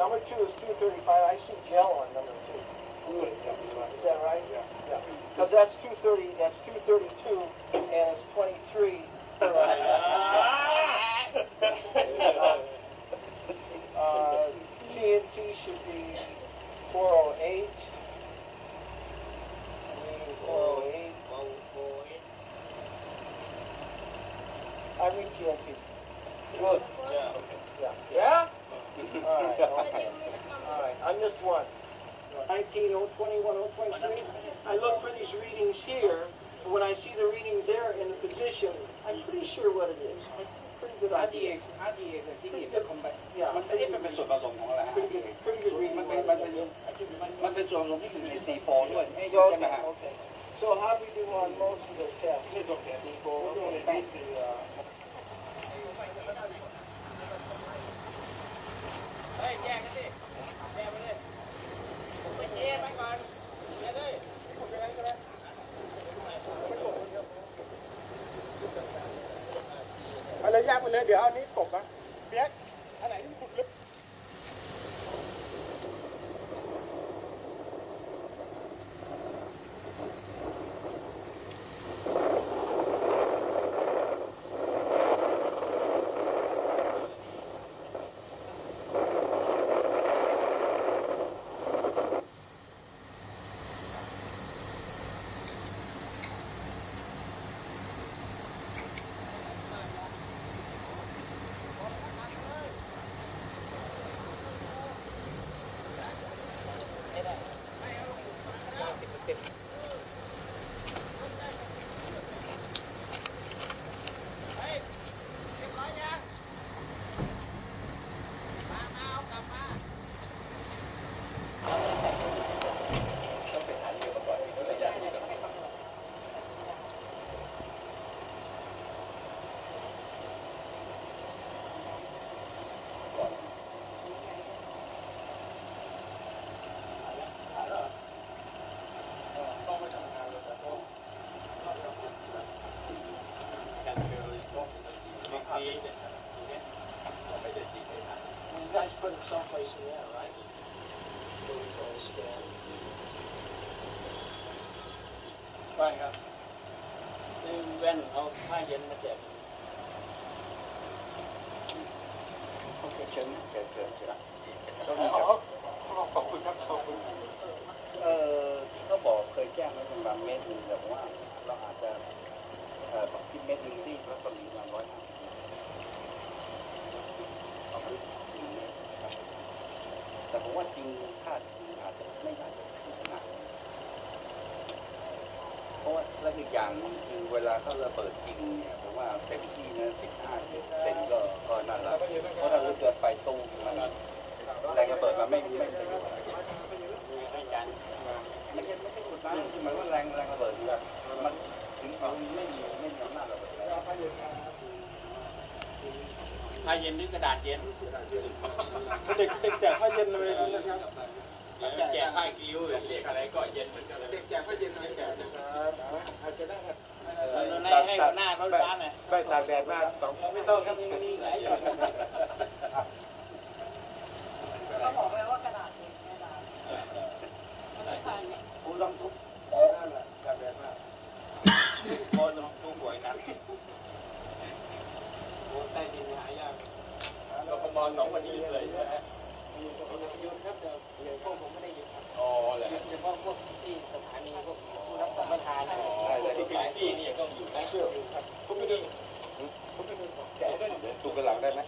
Number 2 is 235. I see gel on number 2. Is that right? Yeah. Because that's 230. That's 232, and it's 23. TNT should be 408. 408. I read TNT. Good. Yeah. Yeah? All right. Okay. All right. I missed one. 19, 021, 023. I look for these readings here, but when I see the readings there in the position, I'm pretty sure what it is. Pretty good idea. Yeah. มันเป็นส่วนผสมของอะไรฮะ Pretty good reading. มันเป็นส่วนผสมที่อยู่ในซีโฟด้วยใช่ไหมฮะ Okay. So how do we do on most of the tests? it's okay. We're going to use the. Ở lấy giáp mình lên để ăn ít cục á. Biết. Anh này cục lứt. You guys put it someplace in there, right? Where we can scan. ใช่ครับนี่แว่นเอาผ้าเย็นมาแจก เชิญขอบคุณครับขอบคุณที่เขาบอกเคยแจ้งไว้ประมาณเมตรนึงแต่ว่าเราอาจจะที่เมตรนึงที่พระสมีประมาณ150แต่ผมว่าจริงค่าจริงอาจจะไม่น่าจะถึงขนาดนั้นเพราะว่าและอีกอย่างคือเวลาเขาระเบิดจริงเนี่ยผมว่าเต็มที่นะ15 เซนก็นั่นละเพราะถ้าเกิดไฟตู้มันแรงระเบิดมันไม่ประโยชน์ไม่ใช่จุดนั้นคือหมายว่าแรงระเบิดแบบมันถึงไม่มีอำนาจระเบิดผ้าเย็นหรือกระดาษเย็น เด็กแจกผ้าเย็นเลยนะครับ แจกผ้ากิ้วเรียกอะไรก็เย็นเหมือนกันเลย เด็กแจกผ้าเย็นเลยแจกอาจจะได้ครับ ให้หน้าเขาร้านเนี่ย ไม่ตากแดดมากต้อง ไม่ต้องครับยังมีหลายอย่าง เขาบอกไว้ว่ากระดาษเองกระดาษมันจะทานเนี่ย ผู้ต้องทุบ นั่นแหละตากแดดมาก โคตรตู้หวยกันโอ้ใต้ดินหายากเราประมาณ2 วันนี้เลยนะฮะ ยืนครับแต่อย่างพวกผมไม่ได้ยืนครับ อ๋อแหละ เฉพาะพวกที่สถานีพวกผู้รับสัมปทาน ซิกิลิตี้นี่ต้องอยู่นะเชื่อผมไม่ได้ แกะดูกระหลังได้ไหม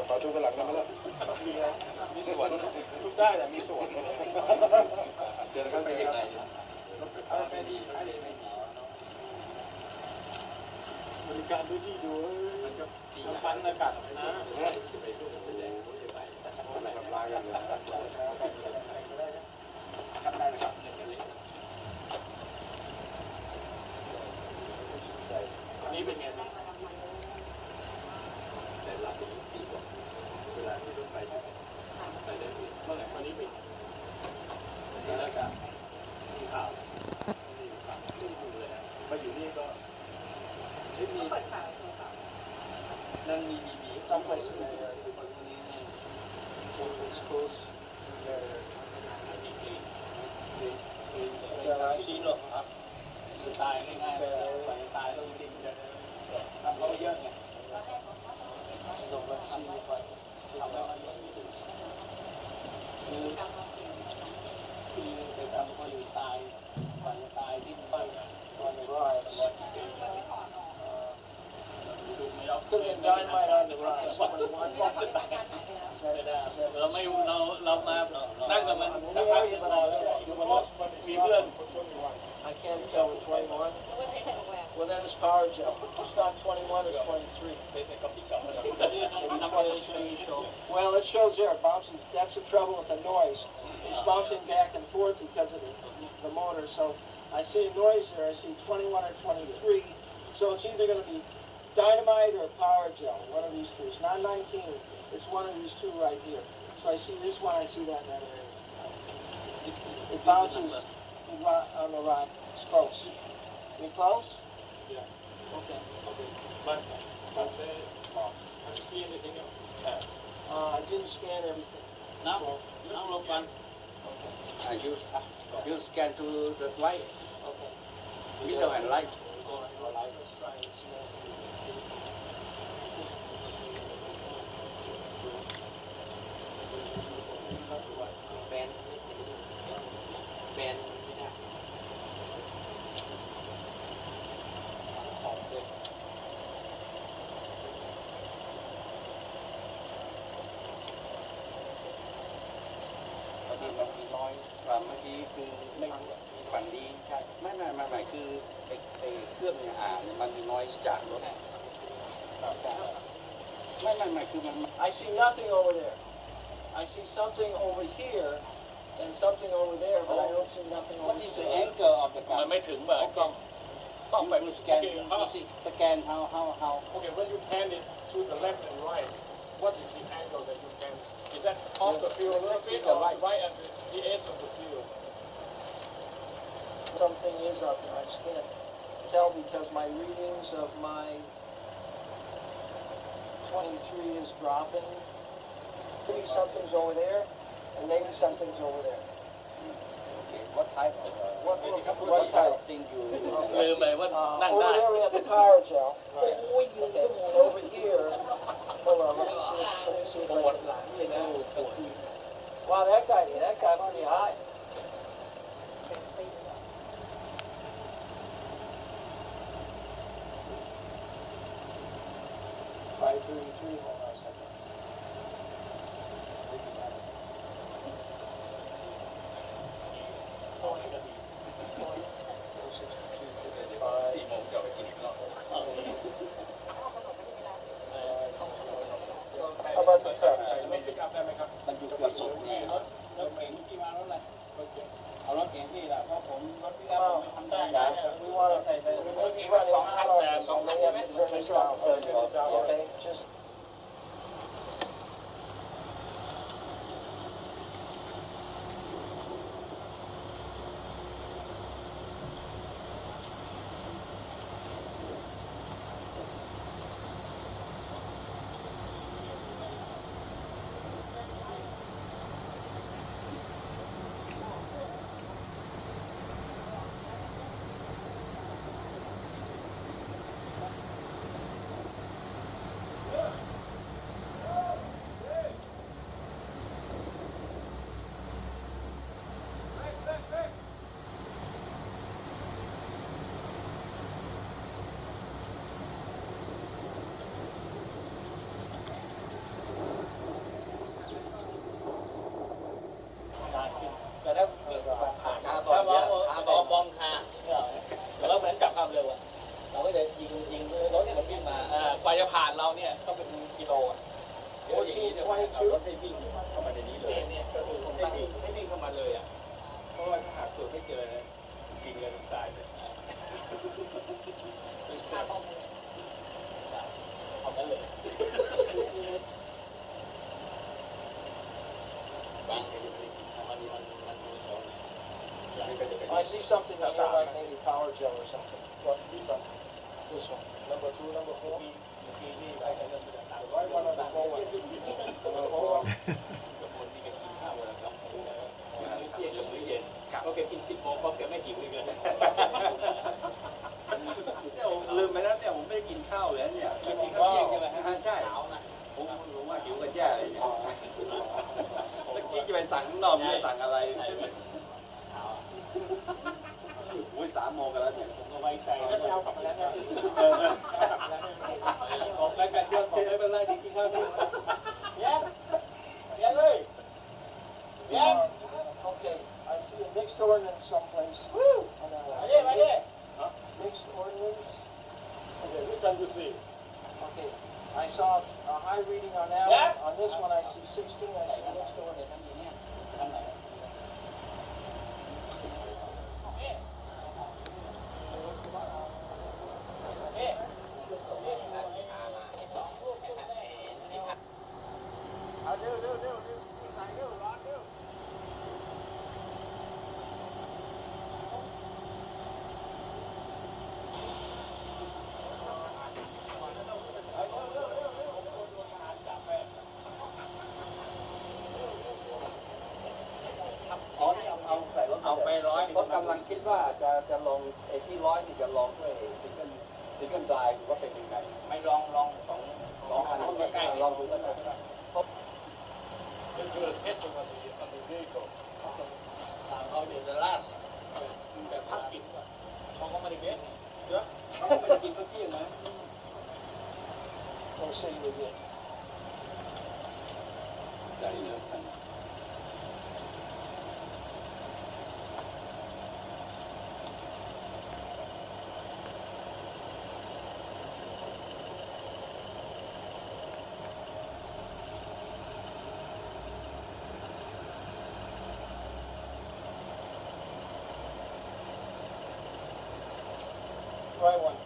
ขอดูกระหลังได้ไหมล่ะ มีสวน ทุกได้แต่มีสวน เดินเข้าไปยังไง ไม่ดีไม่ดี บริการด้วยที่ดู มันก็สีฟันอากาศนะไปดูแสดงรู้ยังไงทำลายกันเลยทำได้เลยครับนี่เป็นไงแต่หลับดีกว่าเวลาที่รถไฟไปได้เมื่อไหร่วันนี้ไปแล้ว See, look. ตายง่ายๆเลยตายต้องดิ้นจะทำเขาเยอะไง So let's see if I can figure out. คือไปทำคนอื่นตายก่อนจะตายดิ้นไป On the rise. ไม่เอา Could have been dynamite on the rise. เราไม่เรามานั่งกับมันสักพักหนึ่งมีเพื่อน I can't tell with 21. Well, then it's power gel. It's not 21, it's 23. Well, it shows there, bouncing. That's the trouble with the noise. It's bouncing back and forth because of the motor. So I see a noise there. I see 21 or 23. So it's either going to be dynamite or power gel, one of these two. It's not 19. It's one of these two right here. So I see this one, I see that in that area. It bounces on the ride. It's close. You close? Yeah. Okay. But have you seen anything else? I didn't scan everything. Now look one. You scan to the light, Okay. visual and light. Let's try and see. แบนแบนไม่ได้ของเลย พอดีมันมีน้อยกว่าเมื่อกี้คือไม่ฝั่งนี้ใช่ไม่คือไอ้เครื่องเนี่ยมันมีน้อยจากรถไม่คือมัน I see nothing over there. I see something over here and something over there, but I don't see nothing over What is the there. angle of the มัน car? ไม่ถึงแบบกล้องต้องไป You scan. You see, scan how. Okay, when you pan it to the left and right, what is the angle that you can? Is that off the field a little bit or right at the edge of the field? Something is up there. I just can't tell because my readings of my 23 is dropping. Maybe something's over there, and maybe something's over there. Okay. What type of What type? thing you? ลืมไปว่านั่ง Over ได้ there we have the power gel. Okay. Over here, hold on. Let me see if I can. Wow, that guy pretty high. Five 33. Hold on a second. How about the truck? ไม่ปิกอัพได้ไหมครับ มันอยู่เกือบสุดเนี่ย รถเก๋งที่มารถอะไรรถเก๋งเอารถเก๋งพี่แหละเพราะผมรถปิกอัพ Well, ไม่ทำได้ we want to take it. Okay, just. I see something here like maybe power gel or something. What? This one. Number 2, number 4. Right one on the forward. ราะแกกิน10 โมงเพราะแกไม่หิวอีกเลย เนี่ยผมลืมไปแล้วเนี่ยผมไม่ได้กินข้าวเลยเนี่ย กินข้าวเที่ยงใช่ไหม ใช่ผมว่าหิวกันแย่เลยเนี่ยเมื่อกี้จะไปสั่งข้างนอกไม่ได้สั่งอะไรโอ้ย3 โมงกันแล้วเนี่ย ผมก็ไว้ใจ แล้วไปเอากลับมาแล้วเนี่ย บอกแล้วกันเรื่องของ ไม่เป็นไรกินข้าวที่ Yeah, Lee. Yeah. Okay, I see a mixed ordinance someplace. Woo! Mixed ordinance. Okay, which one you see? Okay, I saw a high reading on that one. On this one, I see 16. I see mixed ordinance. อ๋อนี่เอาใส่รถเอาไป100เพราะกำลังคิดว่าจะลองไอ้ที่100นี่จะลองด้วยซิงเกิลไดร์ว่าเป็นยังไง ไม่ลอง2 ลองอันใกล้ๆลองดูกันนะ Let's do a test on the vehicle. เขาเดี๋ยวจะลาดแบบพักกินก่อนเขาก็ไม่ได้เบ็ด เขาไม่ได้กินข้าวเที่ยงนะ We'll see you again. ใจเย็น Right one.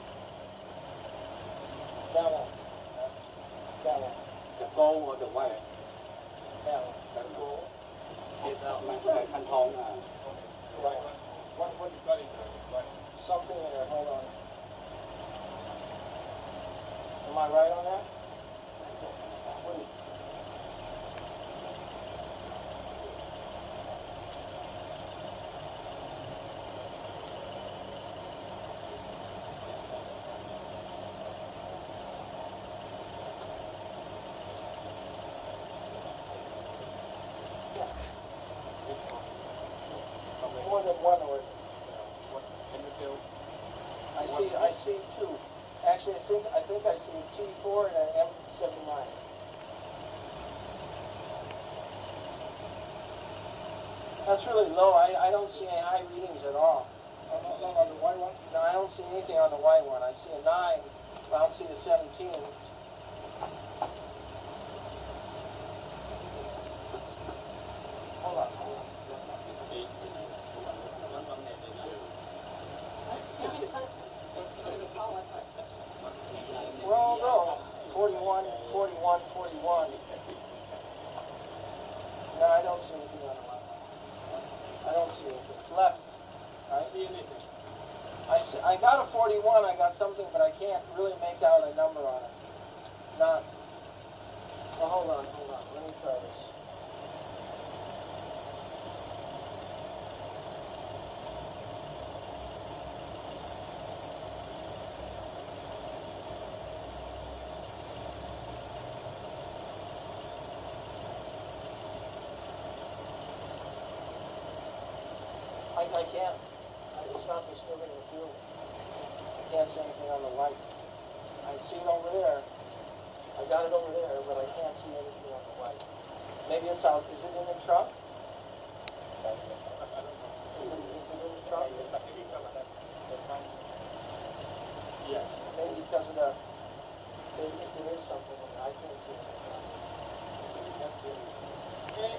That one. That one. The gold or the white That one. มันคือคันทอง Right. What you got in there? Right. Something in there. Hold on. Am I right on that? What is- More than one ordinance. I see two. Actually, I think I see a T4 and an M79. That's really low. I don't see any high readings at all. On the white one? No, I don't see anything on the white one. I see a 9, but I don't see the 17. Hold on. Well, no. 41, 41, 41. No, I don't see anything on the left. I don't see anything. Left. I see anything. I got a 41, I got something, but I can't really make out a number on it. Not. Well, hold on. Let me try this. I can't. It's not disturbing the view. I can't see anything on the light. I see it over there. I got it over there, but I can't see anything on the light. Maybe it's out. Is it in the truck? Is it in the truck? Yeah. Maybe because of the. Maybe if there is something, I can't see it. Okay.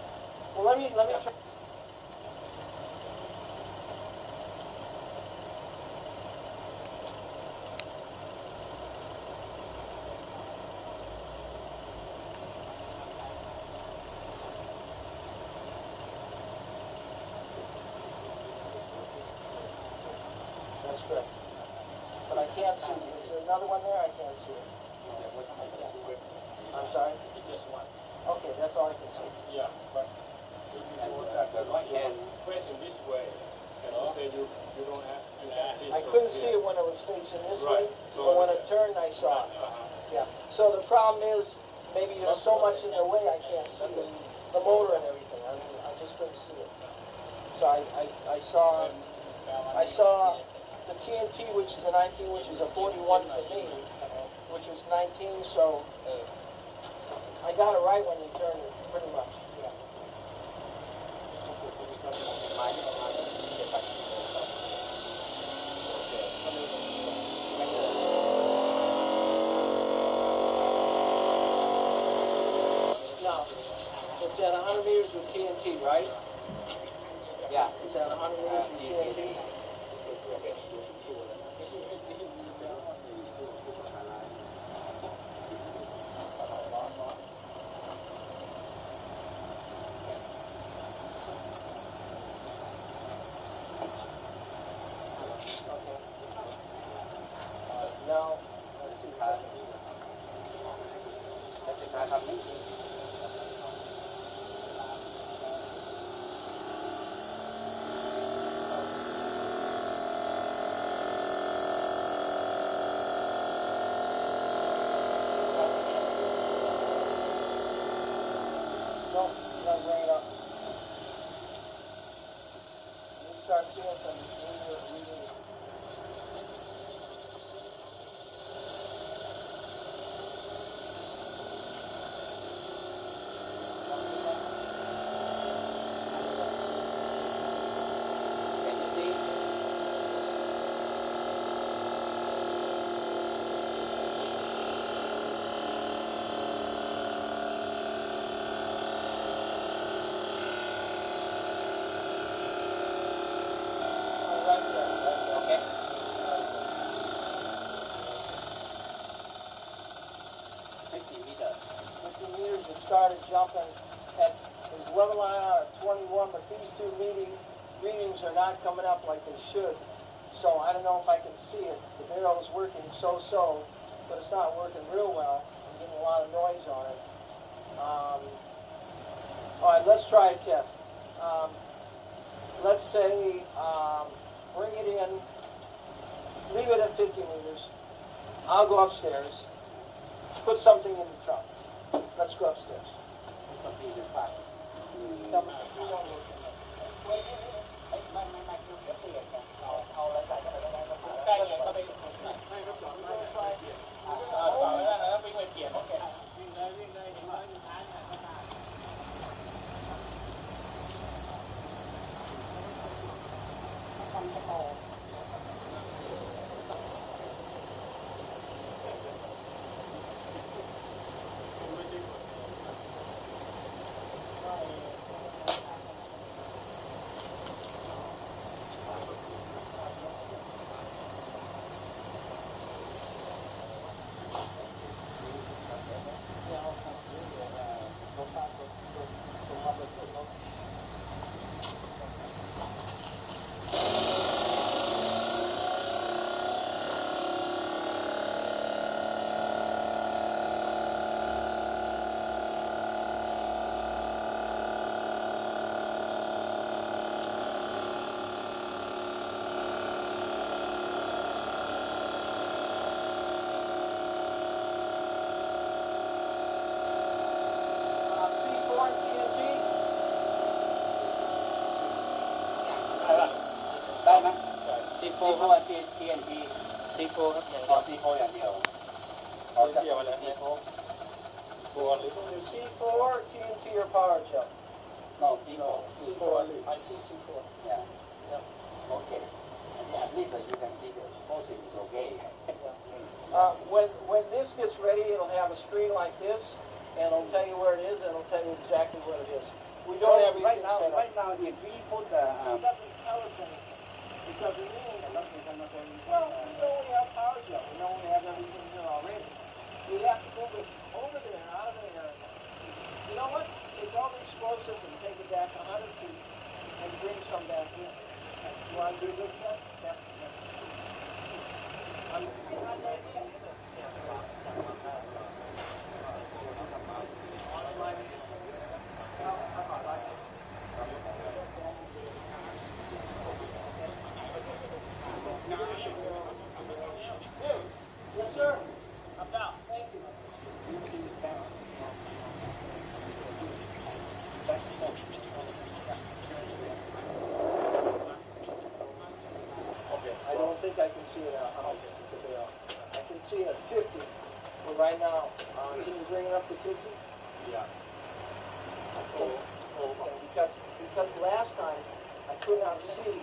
Well, let me try. That's good. But I can't see. Is there another one there? I can't see it. I'm sorry? Just one. Okay, that's all I can see. Yeah, but if you put that the right hand facing this way, And you say you don't have, you can't see. I so couldn't clear. see it when it was facing this Right. way, So but when it's- it turned, I saw it. Uh-huh. Yeah. So the problem is, maybe there's so much in the way I can't see it. The motor and everything. I mean, I just couldn't see it. So I saw the TNT, which is a 19, which is a 41 for me, which was 19. So I got it right when you turned it, pretty much. Yeah. Now, it's at 100 meters with TNT, right? Yeah. It's at 100 meters with TNT. Now, let's see. No, not bring it up. You start seeing some reading. Can you see? Okay. 50 meters. 50 meters, it started jumping at, it was level line out at 21, but these two readings are not coming up like they should. So I don't know if I can see it. The barrel is working so-so, but it's not working real well. I'm getting a lot of noise on it. All right, let's try a test. Let's say, bring it in, leave it at 50 meters. I'll go upstairs, put something in the trunk. Let's go upstairs. Tell me, you don't work in there. ใช่ไงก็ไปต่อแล้ววิ่งไปเปลี่ยนโอเค ได้ไหมซีโฟเข้ามาTNTซีโฟครับอย่างเดียวซีโฟอย่างเดียวเอาเดียวเลยซีโฟ C4, TNT, or power gel? no C4 C4. I see C4. yeah okay at least you can see the exposure is okay When this gets ready, it'll have a screen like this, and it'll tell you where it is, and it'll tell you exactly what it is. We don't have right everything now. set up. Right now, if we put the It doesn't tell us anything. It doesn't mean anything. Well, we know we have power gel. We know we have everything here already. We have to move it over there, out of there. You know what? Take all the explosives and take it back 100 feet and bring some back in. You want to do a good test? That's the test. think I can see it at 100 with the barrel. I can see it at 50, but right now, can you bring it up to 50? Yeah. Okay, because last time I could not see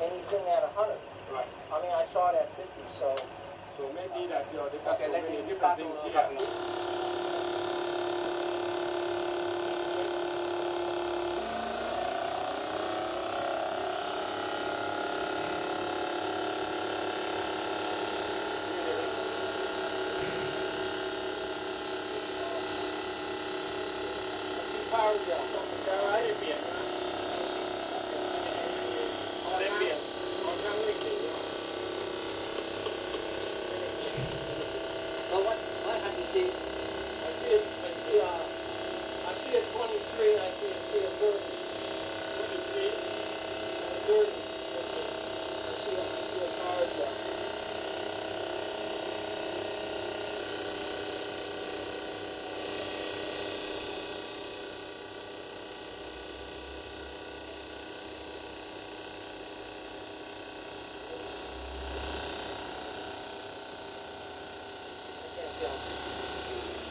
anything at 100. Right. I mean, I saw it at 50, so. So maybe that they got Okay, so let many me different start things to here. Power gel, is that right? เปลี่ยนอะไรเปลี่ยนบางครั้งไม่เปลี่ยน So what have you seen? I see it, I see a 23 and I see a 30. 23 30. I see a power gel.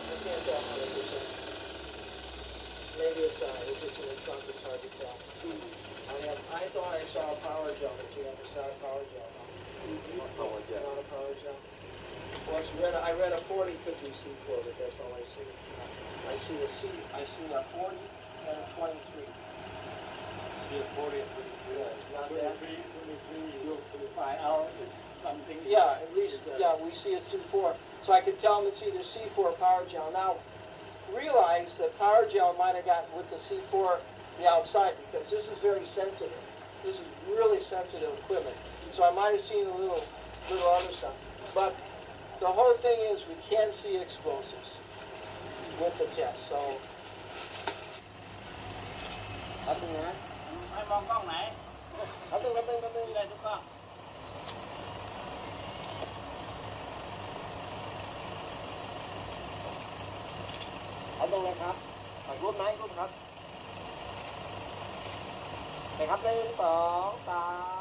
I can't tell 100%. Maybe it's just in the trunk, it's hard to tell. I thought I saw a power gel, but you never saw a power gel. Power gel. Not a power gel. Well, I read a 40 could be C4, but that's all I see. I see a 40 and a 23. Yeah, 40 and 23. Not bad. 23, you find out is something. Yeah, at least, we see a C4. So I could tell them it's either C4 or power gel. Now, realize that power gel might have gotten with the C4 the outside because this is very sensitive. This is really sensitive equipment. So I might have seen a little other stuff. But the whole thing is we can see explosives with the test. So เอาตรงไหนให้มองกล้องไหนเอาตรงที่ได้ทุกกล้องเอาตรงเลยครับรูปไหนรูปครับนะครับ1 2 3